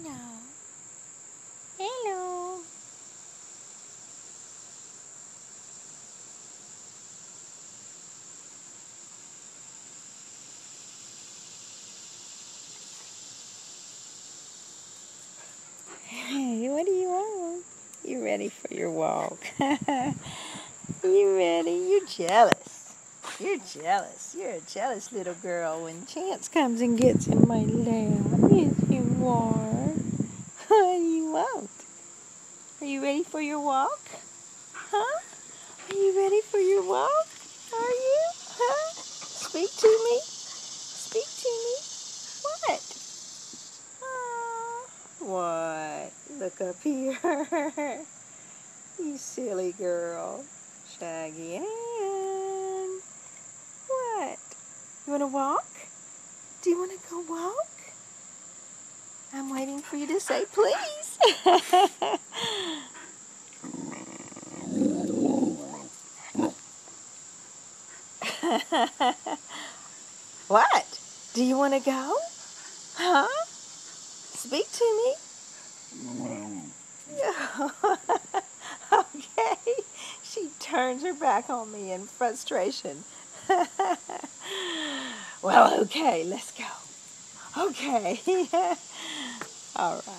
No. Hello. Hey, what do you want? You ready for your walk? You ready? You're jealous. You're jealous. You're a jealous little girl when Chance comes and gets in my lap. Yes, you are. What do you want? Are you ready for your walk? Huh? Are you ready for your walk? Are you? Huh? Speak to me. Speak to me. What? What? Look up here. You silly girl. Shaggy Ann. What? You want to walk? Do you want to go walk? I'm waiting for you to say please. What? Do you want to go? Huh? Speak to me. Okay. She turns her back on me in frustration. Well, okay, let's go. Okay. All right.